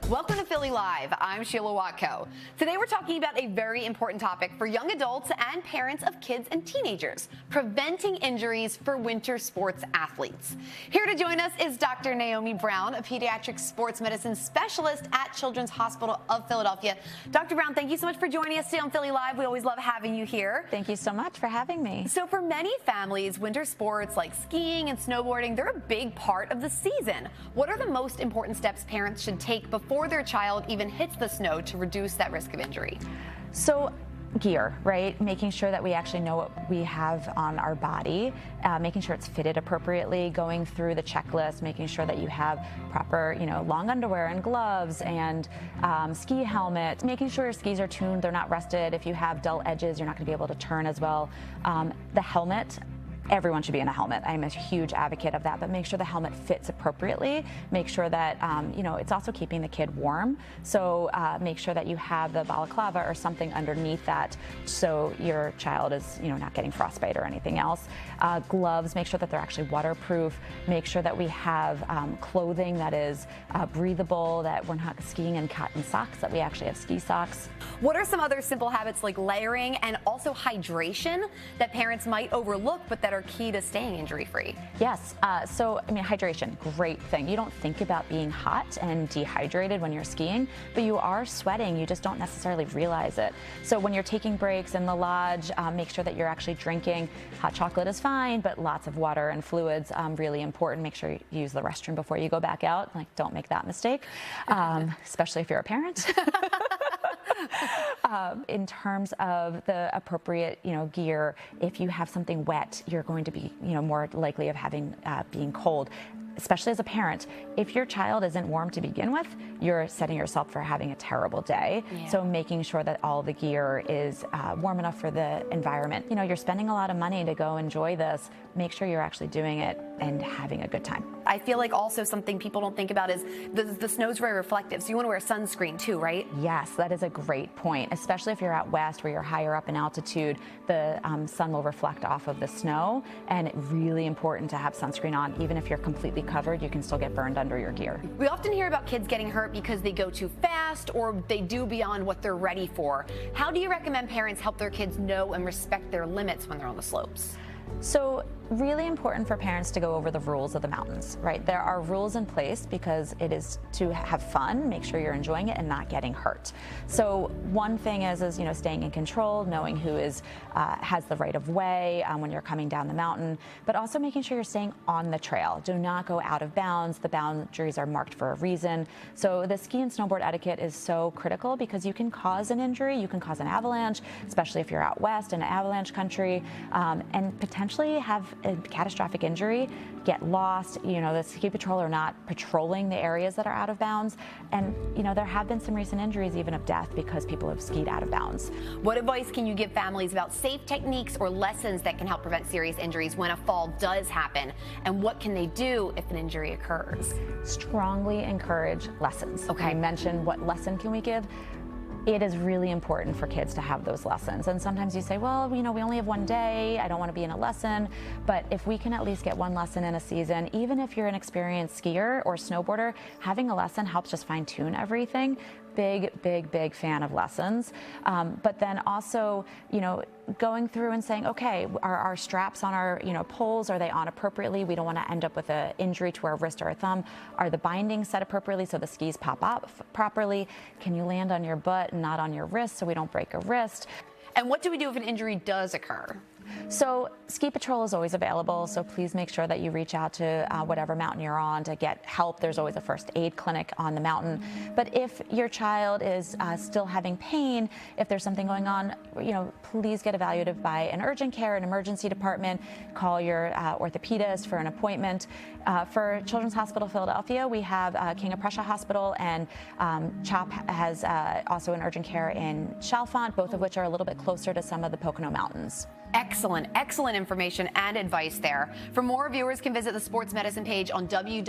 Welcome to Philly Live. I'm Sheila Watko. Today we're talking about a very important topic for young adults and parents of kids and teenagers, preventing injuries for winter sports athletes. Here to join us is Dr. Naomi Brown, a Pediatric Sports Medicine Specialist at Children's Hospital of Philadelphia. Dr. Brown, thank you so much for joining us today on Philly Live. We always love having you here. Thank you so much for having me. So for many families, winter sports like skiing and snowboarding, they're a big part of the season. What are the most important steps parents should take before their child even hits the snow to reduce that risk of injury? So gear, right? Making sure that we actually know what we have on our body, making sure it's fitted appropriately, going through the checklist, making sure that you have proper, long underwear and gloves and ski helmet, making sure your skis are tuned, they're not rusted. If you have dull edges, you're not going to be able to turn as well. The helmet. Everyone should be in a helmet. I'm a huge advocate of that, but make sure the helmet fits appropriately. Make sure that, it's also keeping the kid warm. So make sure that you have the balaclava or something underneath that so your child is, not getting frostbite or anything else. Gloves, make sure that they're actually waterproof. Make sure that we have clothing that is breathable, that we're not skiing in cotton socks, that we actually have ski socks. What are some other simple habits like layering and also hydration that parents might overlook but that are key to staying injury-free? Yes. Hydration, great thing. You don't think about being hot and dehydrated when you're skiing, but you are sweating. You just don't necessarily realize it. So when you're taking breaks in the lodge, make sure that you're actually drinking. Hot chocolate is fine, but lots of water and fluids, really important. Make sure you use the restroom before you go back out. Don't make that mistake, especially if you're a parent. In terms of the appropriate, gear, if you have something wet, you're going to be, more likely of having being cold. Especially as a parent, if your child isn't warm to begin with, you're setting yourself for having a terrible day. Yeah. So making sure that all the gear is warm enough for the environment. You're spending a lot of money to go enjoy this. Make sure you're actually doing it and having a good time. I feel like also something people don't think about is the snow's very reflective, so you want to wear sunscreen too, right? Yes, that is a great point, especially if you're out west where you're higher up in altitude. The sun will reflect off of the snow, and it's really important to have sunscreen on. Even if you're completely covered, you can still get burned under your gear. We often hear about kids getting hurt because they go too fast or they do beyond what they're ready for. How do you recommend parents help their kids know and respect their limits when they're on the slopes? So really important for parents to go over the rules of the mountains, right? There are rules in place because it is to have fun, make sure you're enjoying it and not getting hurt. So one thing is staying in control, knowing who has the right of way when you're coming down the mountain, but also making sure you're staying on the trail. Do not go out of bounds. The boundaries are marked for a reason. So the ski and snowboard etiquette is so critical because you can cause an injury, you can cause an avalanche, especially if you're out west in avalanche country, and potentially have a catastrophic injury, get lost. The ski patrol are not patrolling the areas that are out of bounds. And, there have been some recent injuries even of death because people have skied out of bounds. What advice can you give families about safe techniques or lessons that can help prevent serious injuries when a fall does happen? And what can they do if an injury occurs? Strongly encourage lessons. Okay. I mentioned what lesson can we give? It is really important for kids to have those lessons. And sometimes you say, well, we only have one day. I don't want to be in a lesson. But if we can at least get one lesson in a season, even if you're an experienced skier or snowboarder, having a lesson helps just fine tune everything. Big fan of lessons. But then also, going through and saying, okay, are our straps on our, poles, are they on appropriately? We don't want to end up with an injury to our wrist or our thumb. Are the bindings set appropriately so the skis pop up properly? Can you land on your butt and not on your wrist so we don't break a wrist? And what do we do if an injury does occur? So ski patrol is always available, so please make sure that you reach out to whatever mountain you're on to get help. There's always a first aid clinic on the mountain. But if your child is still having pain, if there's something going on, please get evaluated by an urgent care, an emergency department. Call your orthopedist for an appointment. For Children's Hospital Philadelphia, we have King of Prussia Hospital, and CHOP has also an urgent care in Chalfont, both of which are a little bit closer to some of the Pocono Mountains. Excellent information and advice there. For more, viewers can visit the sports medicine page on www.chop.edu.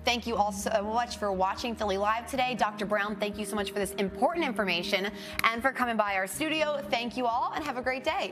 Thank you all so much for watching Philly Live today. Dr. Brown, thank you so much for this important information and for coming by our studio. Thank you all and have a great day.